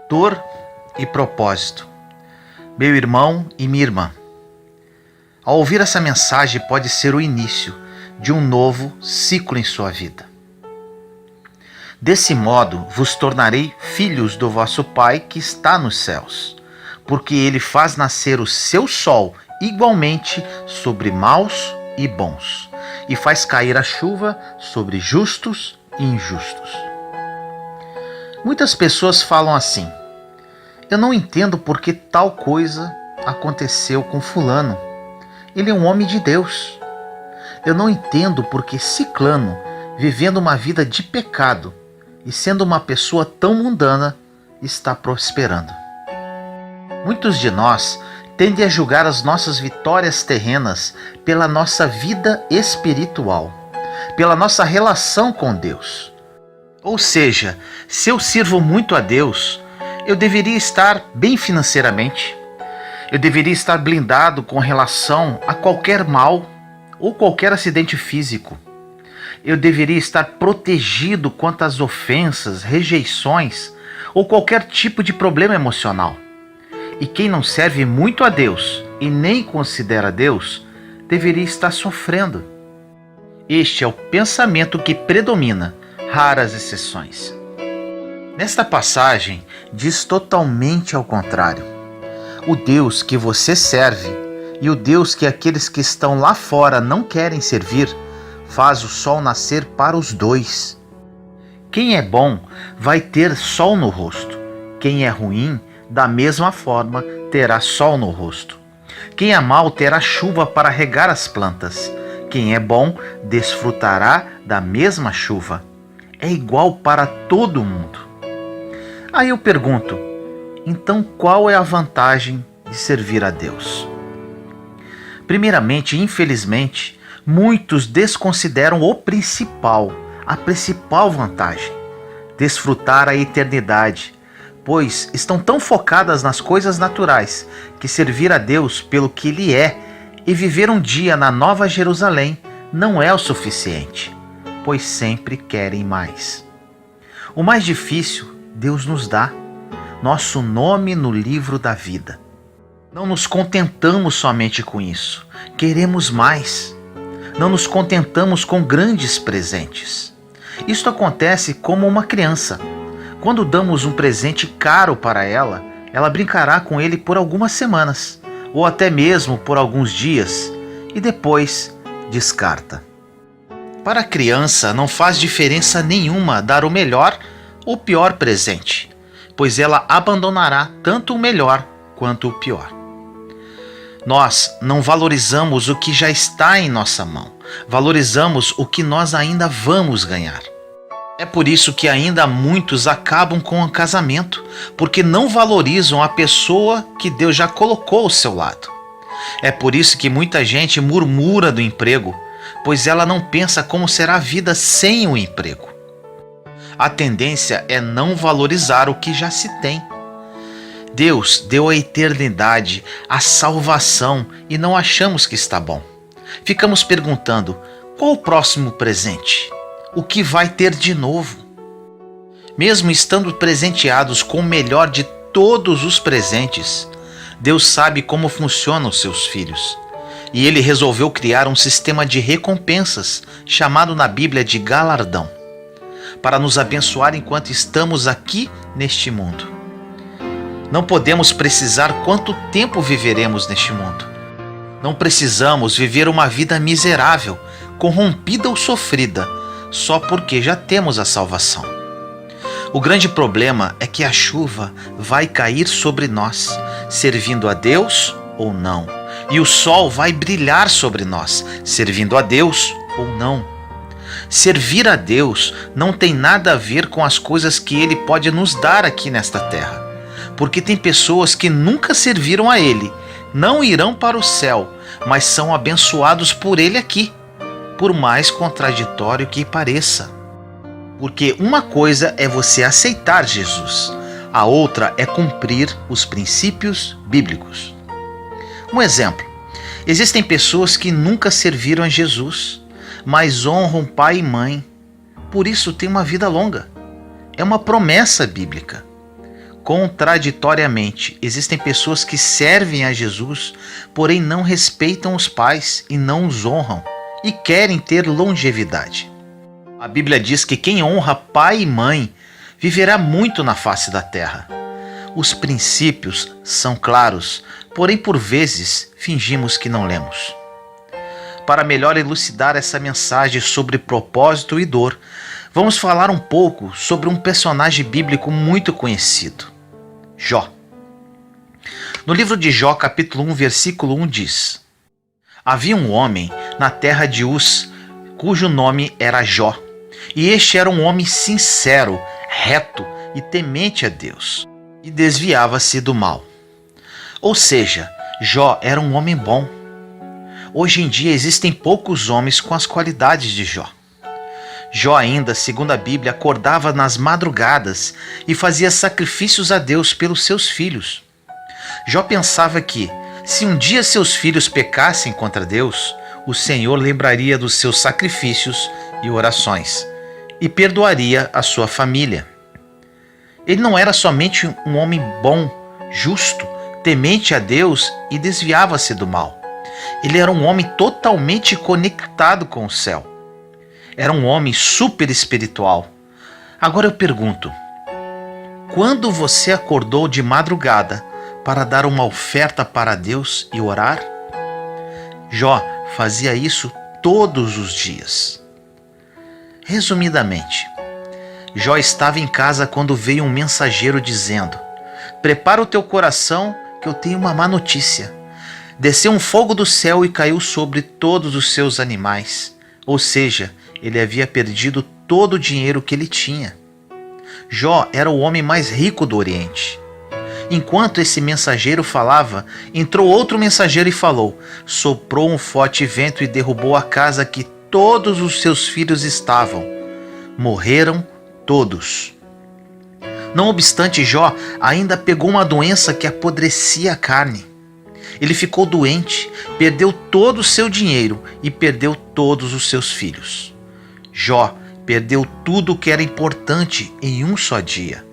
Dor e propósito. Meu irmão e minha irmã, ao ouvir essa mensagem pode ser o início de um novo ciclo em sua vida. Desse modo vos tornarei filhos do vosso Pai que está nos céus, porque ele faz nascer o seu sol igualmente sobre maus e bons, e faz cair a chuva sobre justos e injustos. Muitas pessoas falam assim: eu não entendo por que tal coisa aconteceu com fulano. Ele é um homem de Deus. Eu não entendo por que ciclano, vivendo uma vida de pecado e sendo uma pessoa tão mundana, está prosperando. Muitos de nós tendem a julgar as nossas vitórias terrenas pela nossa vida espiritual, pela nossa relação com Deus. Ou seja, se eu sirvo muito a Deus, eu deveria estar bem financeiramente, eu deveria estar blindado com relação a qualquer mal ou qualquer acidente físico. Eu deveria estar protegido quanto às ofensas, rejeições ou qualquer tipo de problema emocional. E quem não serve muito a Deus e nem considera Deus, deveria estar sofrendo. Este é o pensamento que predomina, raras exceções. Nesta passagem, diz totalmente ao contrário. O Deus que você serve e o Deus que aqueles que estão lá fora não querem servir, faz o sol nascer para os dois. Quem é bom vai ter sol no rosto. Quem é ruim, da mesma forma, terá sol no rosto. Quem é mau terá chuva para regar as plantas. Quem é bom desfrutará da mesma chuva. É igual para todo mundo. Aí eu pergunto, então qual é a vantagem de servir a Deus? Primeiramente, infelizmente, muitos desconsideram a principal vantagem: desfrutar a eternidade, pois estão tão focadas nas coisas naturais que servir a Deus pelo que Ele é e viver um dia na Nova Jerusalém não é o suficiente, pois sempre querem mais. O mais difícil Deus nos dá, nosso nome no livro da vida. Não nos contentamos somente com isso, queremos mais. Não nos contentamos com grandes presentes. Isto acontece como uma criança. Quando damos um presente caro para ela, ela brincará com ele por algumas semanas, ou até mesmo por alguns dias, e depois descarta. Para a criança não faz diferença nenhuma dar o melhor ou pior presente, pois ela abandonará tanto o melhor quanto o pior. Nós não valorizamos o que já está em nossa mão, valorizamos o que nós ainda vamos ganhar. É por isso que ainda muitos acabam com o casamento, porque não valorizam a pessoa que Deus já colocou ao seu lado. É por isso que muita gente murmura do emprego, pois ela não pensa como será a vida sem o emprego. A tendência é não valorizar o que já se tem. Deus deu a eternidade, a salvação, e não achamos que está bom. Ficamos perguntando, qual o próximo presente? O que vai ter de novo? Mesmo estando presenteados com o melhor de todos os presentes, Deus sabe como funcionam os seus filhos. E Ele resolveu criar um sistema de recompensas, chamado na Bíblia de galardão, para nos abençoar enquanto estamos aqui neste mundo. Não podemos precisar quanto tempo viveremos neste mundo. Não precisamos viver uma vida miserável, corrompida ou sofrida, só porque já temos a salvação. O grande problema é que a chuva vai cair sobre nós, servindo a Deus ou não. E o sol vai brilhar sobre nós, servindo a Deus ou não. Servir a Deus não tem nada a ver com as coisas que Ele pode nos dar aqui nesta terra, porque tem pessoas que nunca serviram a Ele, não irão para o céu, mas são abençoados por Ele aqui, por mais contraditório que pareça. Porque uma coisa é você aceitar Jesus, a outra é cumprir os princípios bíblicos. Um exemplo: existem pessoas que nunca serviram a Jesus, mas honram pai e mãe, por isso têm uma vida longa. É uma promessa bíblica. Contraditoriamente, existem pessoas que servem a Jesus, porém não respeitam os pais e não os honram, e querem ter longevidade. A Bíblia diz que quem honra pai e mãe viverá muito na face da terra. Os princípios são claros, porém por vezes fingimos que não lemos. Para melhor elucidar essa mensagem sobre propósito e dor, vamos falar um pouco sobre um personagem bíblico muito conhecido, Jó. No livro de Jó, capítulo 1, versículo 1 diz: Havia um homem na terra de Uz, cujo nome era Jó, e este era um homem sincero, reto e temente a Deus, e desviava-se do mal. Ou seja, Jó era um homem bom. Hoje em dia existem poucos homens com as qualidades de Jó. Jó ainda, segundo a Bíblia, acordava nas madrugadas e fazia sacrifícios a Deus pelos seus filhos. Jó pensava que, se um dia seus filhos pecassem contra Deus, o Senhor lembraria dos seus sacrifícios e orações e perdoaria a sua família. Ele não era somente um homem bom, justo, temente a Deus e desviava-se do mal. Ele era um homem totalmente conectado com o céu. Era um homem super espiritual. Agora eu pergunto, quando você acordou de madrugada para dar uma oferta para Deus e orar? Jó fazia isso todos os dias. Resumidamente, Jó estava em casa quando veio um mensageiro dizendo: Prepara o teu coração que eu tenho uma má notícia. Desceu um fogo do céu e caiu sobre todos os seus animais. Ou seja, ele havia perdido todo o dinheiro que ele tinha. Jó era o homem mais rico do Oriente. Enquanto esse mensageiro falava, entrou outro mensageiro e falou: Soprou um forte vento e derrubou a casa que todos os seus filhos estavam. Morreram todos. Não obstante, Jó ainda pegou uma doença que apodrecia a carne. Ele ficou doente, perdeu todo o seu dinheiro e perdeu todos os seus filhos. Jó perdeu tudo o que era importante em um só dia.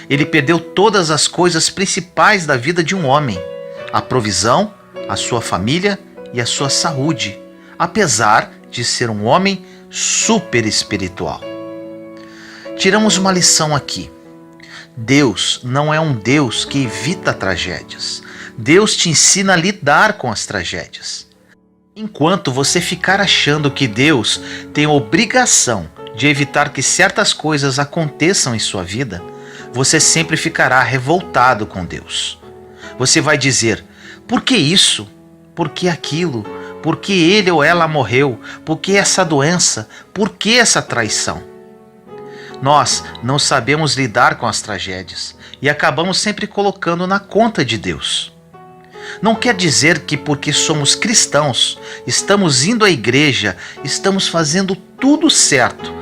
Ele perdeu todas as coisas principais da vida de um homem: a provisão, a sua família e a sua saúde, apesar de ser um homem super espiritual. Tiramos uma lição aqui. Deus não é um Deus que evita tragédias. Deus te ensina a lidar com as tragédias. Enquanto você ficar achando que Deus tem a obrigação de evitar que certas coisas aconteçam em sua vida, você sempre ficará revoltado com Deus. Você vai dizer: por que isso? Por que aquilo? Por que ele ou ela morreu? Por que essa doença? Por que essa traição? Nós não sabemos lidar com as tragédias e acabamos sempre colocando na conta de Deus. Não quer dizer que porque somos cristãos, estamos indo à igreja, estamos fazendo tudo certo.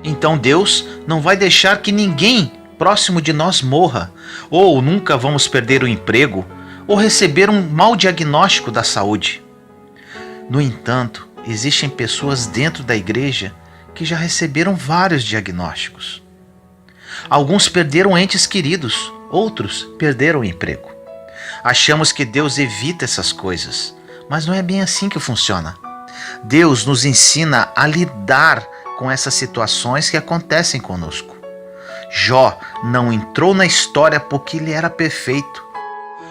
Então Deus não vai deixar que ninguém próximo de nós morra, ou nunca vamos perder o emprego, ou receber um mau diagnóstico da saúde. No entanto, existem pessoas dentro da igreja que já receberam vários diagnósticos. Alguns perderam entes queridos, outros perderam o emprego. Achamos que Deus evita essas coisas, mas não é bem assim que funciona. Deus nos ensina a lidar com essas situações que acontecem conosco. Jó não entrou na história porque ele era perfeito.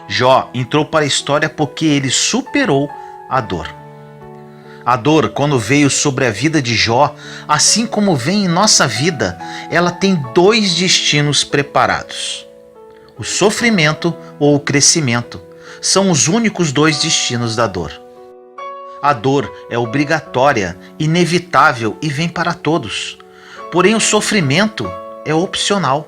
Jó entrou para a história porque ele superou a dor. A dor, quando veio sobre a vida de Jó, assim como vem em nossa vida, ela tem dois destinos preparados. O sofrimento ou o crescimento são os únicos dois destinos da dor. A dor é obrigatória, inevitável e vem para todos. Porém, o sofrimento é opcional.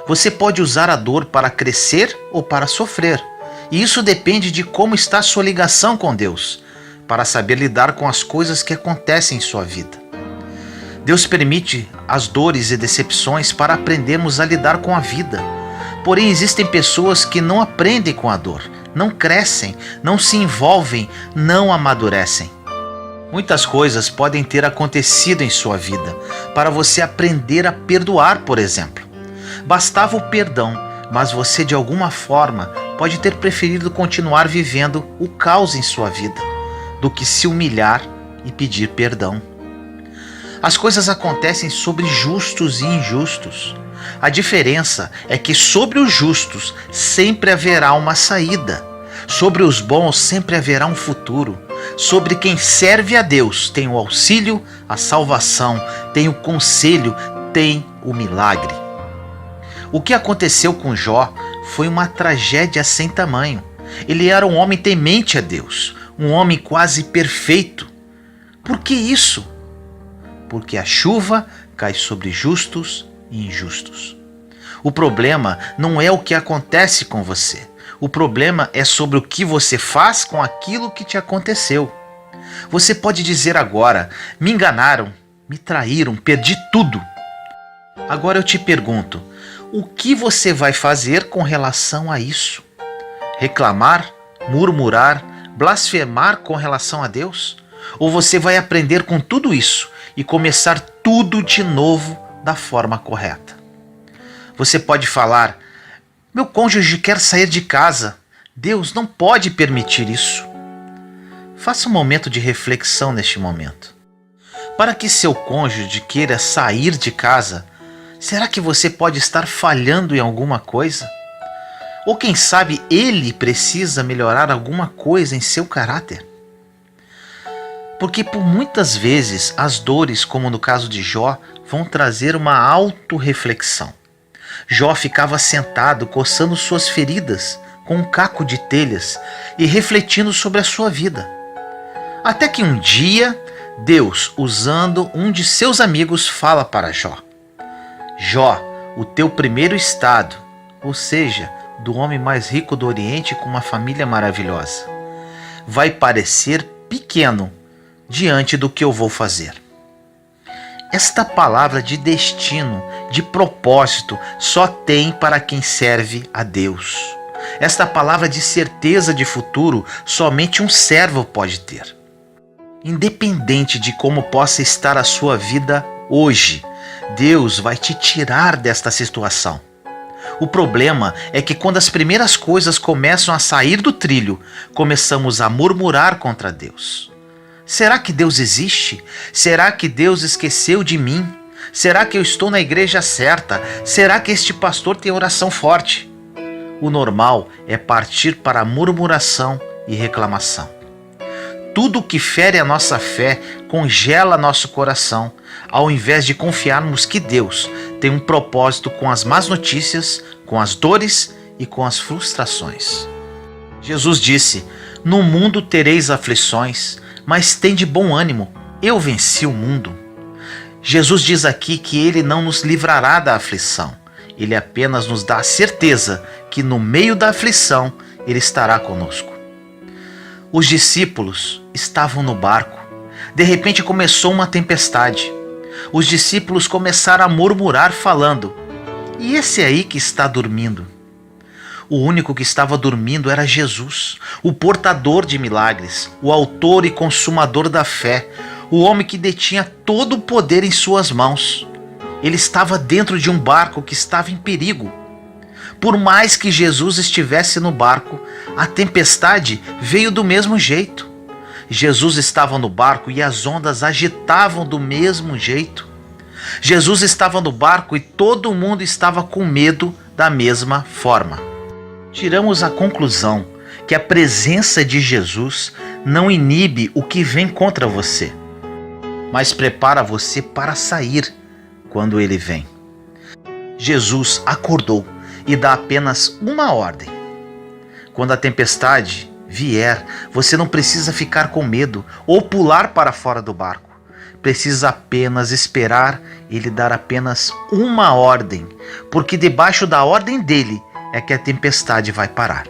Você pode usar a dor para crescer ou para sofrer. E isso depende de como está a sua ligação com Deus, para saber lidar com as coisas que acontecem em sua vida. Deus permite as dores e decepções para aprendermos a lidar com a vida. Porém, existem pessoas que não aprendem com a dor, não crescem, não se envolvem, não amadurecem. Muitas coisas podem ter acontecido em sua vida para você aprender a perdoar, por exemplo. Bastava o perdão mas você de alguma forma pode ter preferido continuar vivendo o caos em sua vida do que se humilhar e pedir perdão. As coisas acontecem sobre justos e injustos. A diferença é que sobre os justos sempre haverá uma saída. Sobre os bons sempre haverá um futuro. Sobre quem serve a Deus tem o auxílio, a salvação, tem o conselho, tem o milagre. O que aconteceu com Jó foi uma tragédia sem tamanho. Ele era um homem temente a Deus, um homem quase perfeito. Por que isso? Porque a chuva cai sobre justos e injustos. O problema não é o que acontece com você. O problema é sobre o que você faz com aquilo que te aconteceu. Você pode dizer agora: me enganaram, me traíram, perdi tudo. Agora eu te pergunto, o que você vai fazer com relação a isso? Reclamar, murmurar, blasfemar com relação a Deus? Ou você vai aprender com tudo isso e começar tudo de novo da forma correta? Você pode falar: meu cônjuge quer sair de casa. Deus não pode permitir isso. Faça um momento de reflexão neste momento. Para que seu cônjuge queira sair de casa, será que você pode estar falhando em alguma coisa? Ou quem sabe ele precisa melhorar alguma coisa em seu caráter? Porque por muitas vezes as dores, como no caso de Jó, vão trazer uma autorreflexão. Jó ficava sentado, coçando suas feridas com um caco de telhas e refletindo sobre a sua vida. Até que um dia, Deus, usando um de seus amigos, fala para Jó: Jó, o teu primeiro estado, ou seja, do homem mais rico do Oriente com uma família maravilhosa, vai parecer pequeno diante do que eu vou fazer. Esta palavra de destino, de propósito, só tem para quem serve a Deus. Esta palavra de certeza de futuro, somente um servo pode ter. Independente de como possa estar a sua vida hoje, Deus vai te tirar desta situação. O problema é que quando as primeiras coisas começam a sair do trilho, começamos a murmurar contra Deus. Será que Deus existe? Será que Deus esqueceu de mim? Será que eu estou na igreja certa? Será que este pastor tem oração forte? O normal é partir para a murmuração e reclamação. Tudo que fere a nossa fé congela nosso coração, ao invés de confiarmos que Deus tem um propósito com as más notícias, com as dores e com as frustrações. Jesus disse: no mundo tereis aflições, mas tende bom ânimo, eu venci o mundo. Jesus diz aqui que Ele não nos livrará da aflição, Ele apenas nos dá a certeza que no meio da aflição Ele estará conosco. Os discípulos estavam no barco. De repente começou uma tempestade. Os discípulos começaram a murmurar falando: e esse aí que está dormindo? O único que estava dormindo era Jesus, o portador de milagres, o autor e consumador da fé, o homem que detinha todo o poder em suas mãos. Ele estava dentro de um barco que estava em perigo. Por mais que Jesus estivesse no barco, a tempestade veio do mesmo jeito. Jesus estava no barco e as ondas agitavam do mesmo jeito. Jesus estava no barco e todo mundo estava com medo da mesma forma. Tiramos a conclusão que a presença de Jesus não inibe o que vem contra você, mas prepara você para sair quando ele vem. Jesus acordou e dá apenas uma ordem. Quando a tempestade vier, você não precisa ficar com medo ou pular para fora do barco. Precisa apenas esperar ele dar apenas uma ordem, porque debaixo da ordem dele é que a tempestade vai parar.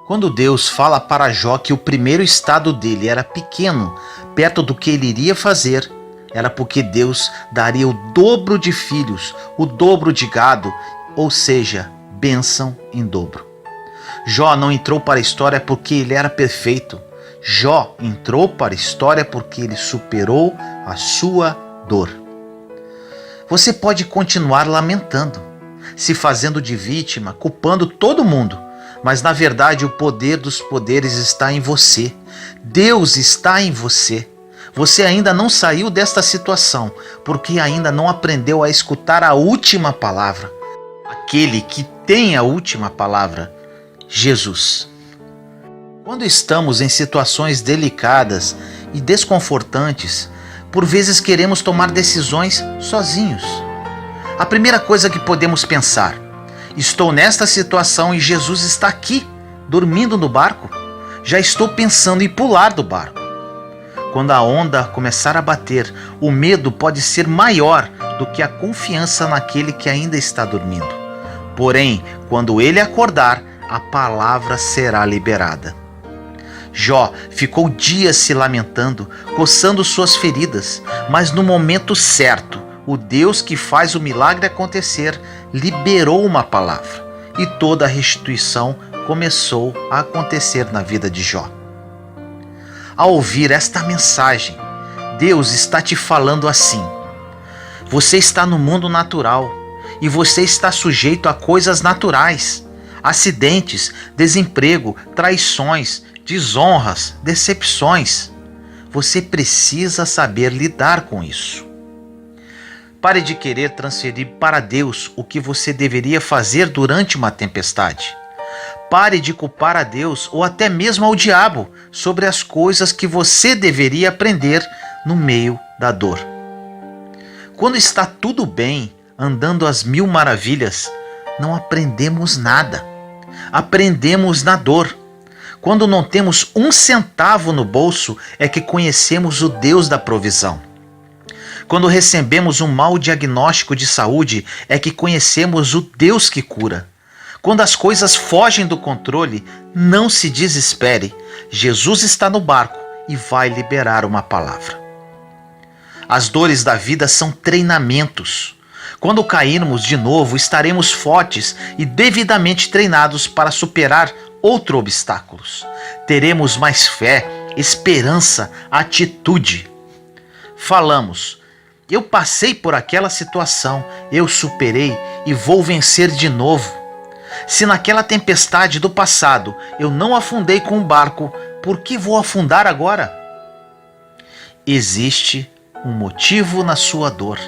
Quando Deus fala para Jó que o primeiro estado dele era pequeno, perto do que ele iria fazer, era porque Deus daria o dobro de filhos, o dobro de gado, ou seja, bênção em dobro. Jó não entrou para a história porque ele era perfeito. Jó entrou para a história porque ele superou a sua dor. Você pode continuar lamentando. se fazendo de vítima, culpando todo mundo. Mas na verdade o poder dos poderes está em você. Deus está em você. Você ainda não saiu desta situação, porque ainda não aprendeu a escutar a última palavra. Aquele que tem a última palavra, Jesus. Quando estamos em situações delicadas e desconfortantes, por vezes queremos tomar decisões sozinhos. A primeira coisa que podemos pensar: estou nesta situação e Jesus está aqui, dormindo no barco. Já estou pensando em pular do barco. Quando a onda começar a bater, o medo pode ser maior do que a confiança naquele que ainda está dormindo. Porém, quando ele acordar, a palavra será liberada. Jó ficou dias se lamentando, coçando suas feridas, mas no momento certo, o Deus que faz o milagre acontecer liberou uma palavra e toda a restituição começou a acontecer na vida de Jó. Ao ouvir esta mensagem, Deus está te falando assim: você está no mundo natural e você está sujeito a coisas naturais, acidentes, desemprego, traições, desonras, decepções. Você precisa saber lidar com isso. Pare de querer transferir para Deus o que você deveria fazer durante uma tempestade. Pare de culpar a Deus ou até mesmo ao diabo sobre as coisas que você deveria aprender no meio da dor. Quando está tudo bem, andando às mil maravilhas, não aprendemos nada. Aprendemos na dor. Quando não temos um centavo no bolso, é que conhecemos o Deus da provisão. Quando recebemos um mau diagnóstico de saúde, é que conhecemos o Deus que cura. Quando as coisas fogem do controle, não se desespere. Jesus está no barco e vai liberar uma palavra. As dores da vida são treinamentos. Quando cairmos de novo, estaremos fortes e devidamente treinados para superar outros obstáculos. Teremos mais fé, esperança, atitude. Falamos: eu passei por aquela situação, eu superei e vou vencer de novo. Se naquela tempestade do passado eu não afundei com o barco, por que vou afundar agora? Existe um motivo na sua dor,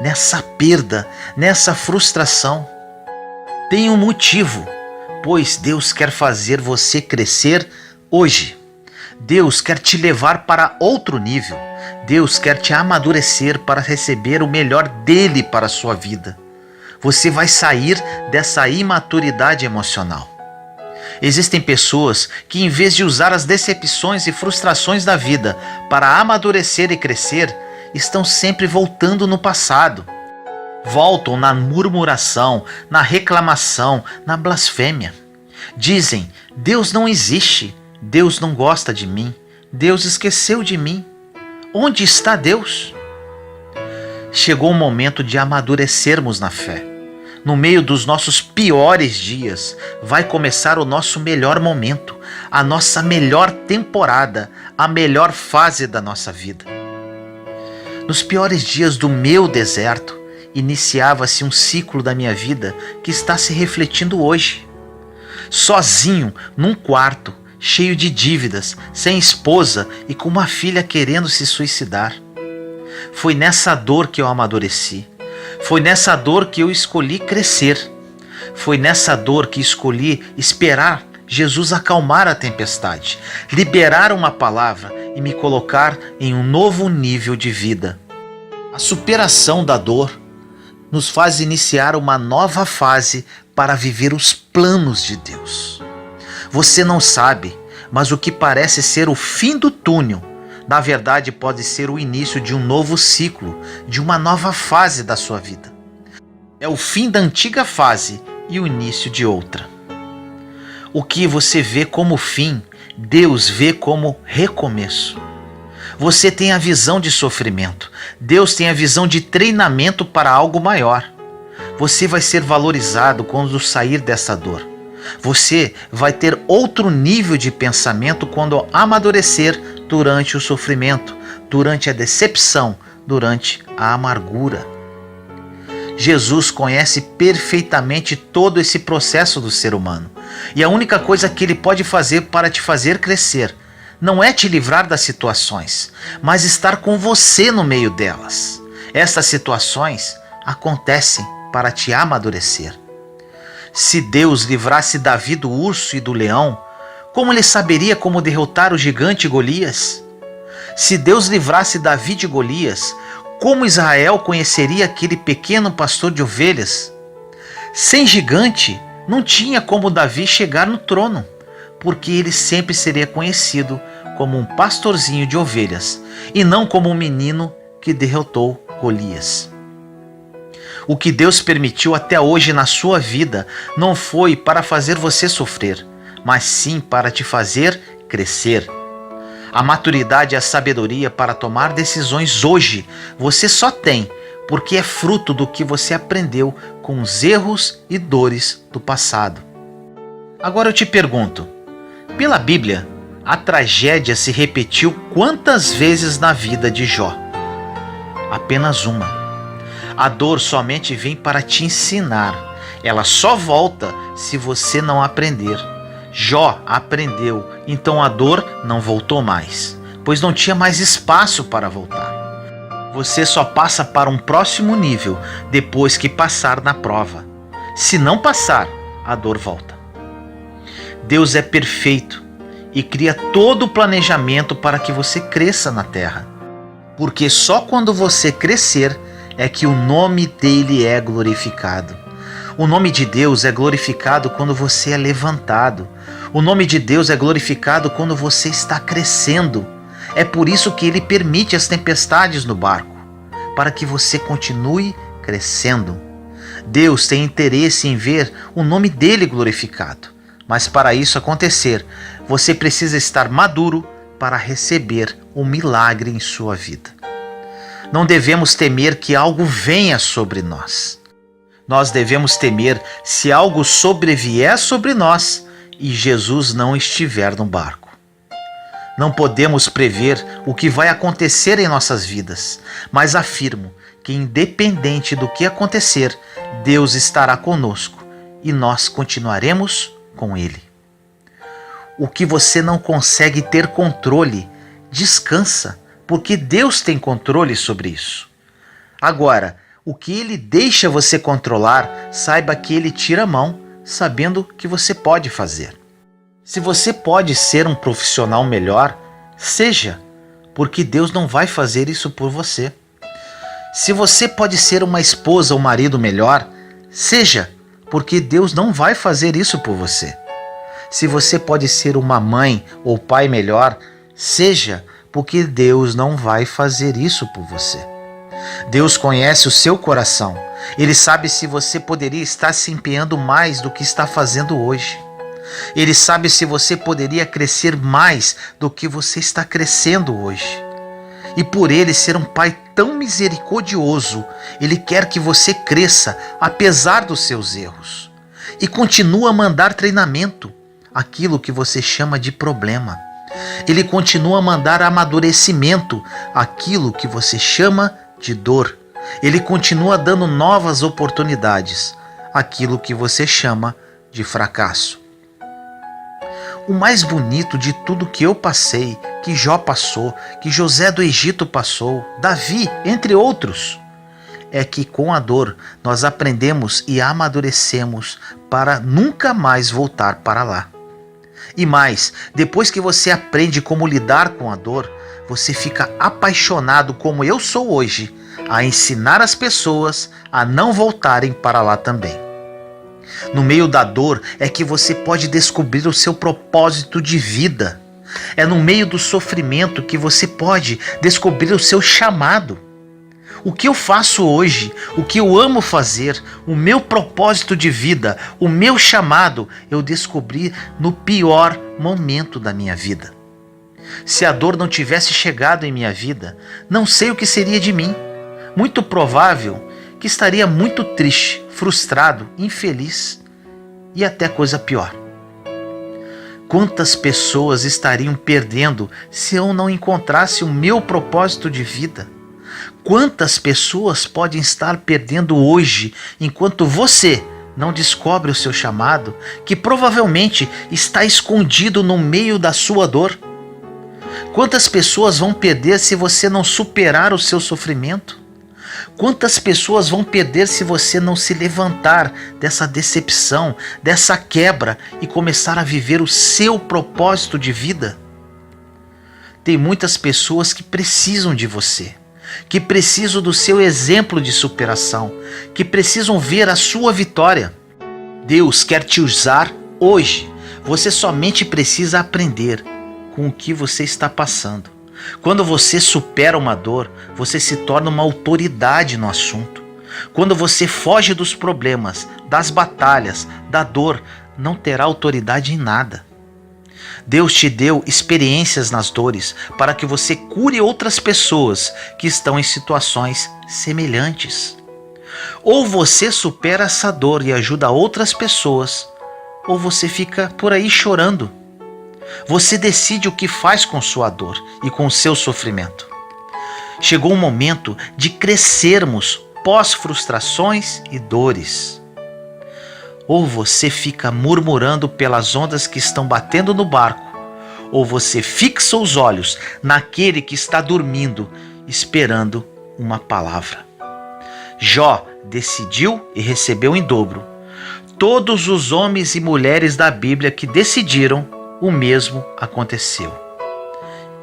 nessa perda, nessa frustração. Tem um motivo, pois Deus quer fazer você crescer hoje. Deus quer te levar para outro nível. Deus quer te amadurecer para receber o melhor dele para a sua vida. Você vai sair dessa imaturidade emocional. Existem pessoas que, em vez de usar as decepções e frustrações da vida para amadurecer e crescer, estão sempre voltando no passado. Voltam na murmuração, na reclamação, na blasfêmia. Dizem: Deus não existe, Deus não gosta de mim, Deus esqueceu de mim. Onde está Deus? Chegou o momento de amadurecermos na fé. No meio dos nossos piores dias, vai começar o nosso melhor momento, a nossa melhor temporada, a melhor fase da nossa vida. Nos piores dias do meu deserto, iniciava-se um ciclo da minha vida que está se refletindo hoje. Sozinho, num quarto, cheio de dívidas, sem esposa e com uma filha querendo se suicidar. Foi nessa dor que eu amadureci. Foi nessa dor que eu escolhi crescer. Foi nessa dor que escolhi esperar Jesus acalmar a tempestade, liberar uma palavra e me colocar em um novo nível de vida. A superação da dor nos faz iniciar uma nova fase para viver os planos de Deus. Você não sabe, mas o que parece ser o fim do túnel, na verdade pode ser o início de um novo ciclo, de uma nova fase da sua vida. É o fim da antiga fase e o início de outra. O que você vê como fim, Deus vê como recomeço. Você tem a visão de sofrimento, Deus tem a visão de treinamento para algo maior. Você vai ser valorizado quando sair dessa dor. Você vai ter outro nível de pensamento quando amadurecer durante o sofrimento, durante a decepção, durante a amargura. Jesus conhece perfeitamente todo esse processo do ser humano. E a única coisa que ele pode fazer para te fazer crescer não é te livrar das situações, mas estar com você no meio delas. Essas situações acontecem para te amadurecer. Se Deus livrasse Davi do urso e do leão, como ele saberia como derrotar o gigante Golias? Se Deus livrasse Davi de Golias, como Israel conheceria aquele pequeno pastor de ovelhas? Sem gigante, não tinha como Davi chegar no trono, porque ele sempre seria conhecido como um pastorzinho de ovelhas, e não como um menino que derrotou Golias. O que Deus permitiu até hoje na sua vida não foi para fazer você sofrer, mas sim para te fazer crescer. A maturidade e a sabedoria para tomar decisões hoje você só tem porque é fruto do que você aprendeu com os erros e dores do passado. Agora eu te pergunto, pela Bíblia, a tragédia se repetiu quantas vezes na vida de Jó? Apenas uma. A dor somente vem para te ensinar. Ela só volta se você não aprender. Jó aprendeu, então a dor não voltou mais, pois não tinha mais espaço para voltar. Você só passa para um próximo nível depois que passar na prova. Se não passar, a dor volta. Deus é perfeito e cria todo o planejamento para que você cresça na terra. Porque só quando você crescer é que o nome dele é glorificado. O nome de Deus é glorificado quando você é levantado. O nome de Deus é glorificado quando você está crescendo. É por isso que ele permite as tempestades no barco, para que você continue crescendo. Deus tem interesse em ver o nome dele glorificado, mas para isso acontecer, você precisa estar maduro para receber o milagre em sua vida. Não devemos temer que algo venha sobre nós. Nós devemos temer se algo sobrevier sobre nós e Jesus não estiver no barco. Não podemos prever o que vai acontecer em nossas vidas, mas afirmo que independente do que acontecer, Deus estará conosco e nós continuaremos com Ele. O que você não consegue ter controle, descansa, porque Deus tem controle sobre isso. Agora, o que Ele deixa você controlar, saiba que Ele tira a mão, sabendo que você pode fazer. Se você pode ser um profissional melhor, seja, porque Deus não vai fazer isso por você. Se você pode ser uma esposa ou marido melhor, seja, porque Deus não vai fazer isso por você. Se você pode ser uma mãe ou pai melhor, seja, porque Deus não vai fazer isso por você. Deus conhece o seu coração. Ele sabe se você poderia estar se empenhando mais do que está fazendo hoje. Ele sabe se você poderia crescer mais do que você está crescendo hoje. E por Ele ser um Pai tão misericordioso, Ele quer que você cresça apesar dos seus erros. E continua a mandar treinamento, aquilo que você chama de problema. Ele continua a mandar amadurecimento, aquilo que você chama de dor. Ele continua dando novas oportunidades, aquilo que você chama de fracasso. O mais bonito de tudo que eu passei, que Jó passou, que José do Egito passou, Davi, entre outros, é que com a dor nós aprendemos e amadurecemos para nunca mais voltar para lá. E mais, depois que você aprende como lidar com a dor, você fica apaixonado como eu sou hoje, a ensinar as pessoas a não voltarem para lá também. No meio da dor é que você pode descobrir o seu propósito de vida. É no meio do sofrimento que você pode descobrir o seu chamado. O que eu faço hoje, o que eu amo fazer, o meu propósito de vida, o meu chamado, eu descobri no pior momento da minha vida. Se a dor não tivesse chegado em minha vida, não sei o que seria de mim. Muito provável que estaria muito triste, frustrado, infeliz e até coisa pior. Quantas pessoas estariam perdendo se eu não encontrasse o meu propósito de vida? Quantas pessoas podem estar perdendo hoje enquanto você não descobre o seu chamado, que provavelmente está escondido no meio da sua dor? Quantas pessoas vão perder se você não superar o seu sofrimento? Quantas pessoas vão perder se você não se levantar dessa decepção, dessa quebra e começar a viver o seu propósito de vida? Tem muitas pessoas que precisam de você, que precisam do seu exemplo de superação, que precisam ver a sua vitória. Deus quer te usar hoje. Você somente precisa aprender com o que você está passando. Quando você supera uma dor, você se torna uma autoridade no assunto. Quando você foge dos problemas, das batalhas, da dor, não terá autoridade em nada. Deus te deu experiências nas dores para que você cure outras pessoas que estão em situações semelhantes. Ou você supera essa dor e ajuda outras pessoas, ou você fica por aí chorando. Você decide o que faz com sua dor e com seu sofrimento. Chegou o momento de crescermos pós-frustrações e dores. Ou você fica murmurando pelas ondas que estão batendo no barco, ou você fixa os olhos naquele que está dormindo, esperando uma palavra. Jó decidiu e recebeu em dobro. Todos os homens e mulheres da Bíblia que decidiram, o mesmo aconteceu.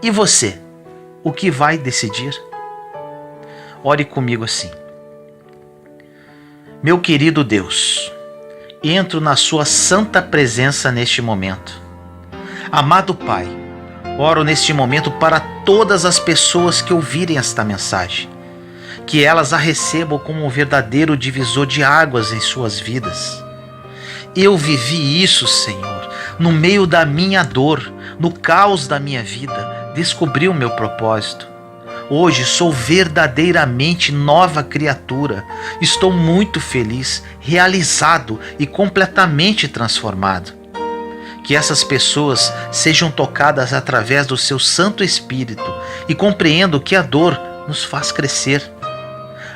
E você, o que vai decidir? Ore comigo assim. Meu querido Deus, entro na sua santa presença neste momento. Amado Pai, oro neste momento para todas as pessoas que ouvirem esta mensagem, que elas a recebam como um verdadeiro divisor de águas em suas vidas. Eu vivi isso, Senhor, no meio da minha dor, no caos da minha vida, descobri o meu propósito. Hoje sou verdadeiramente nova criatura. Estou muito feliz, realizado e completamente transformado. Que essas pessoas sejam tocadas através do seu Santo Espírito e compreendam que a dor nos faz crescer.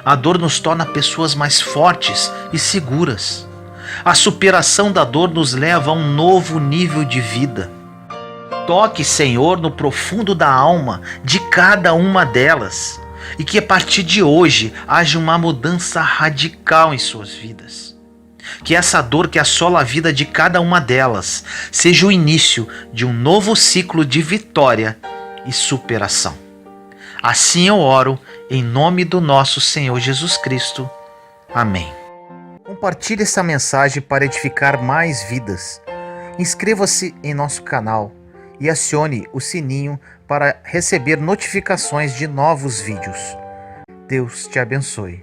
A dor nos torna pessoas mais fortes e seguras. A superação da dor nos leva a um novo nível de vida. Toque, Senhor, no profundo da alma de cada uma delas e que a partir de hoje haja uma mudança radical em suas vidas. Que essa dor que assola a vida de cada uma delas seja o início de um novo ciclo de vitória e superação. Assim eu oro em nome do nosso Senhor Jesus Cristo. Amém. Compartilhe essa mensagem para edificar mais vidas. Inscreva-se em nosso canal e acione o sininho para receber notificações de novos vídeos. Deus te abençoe.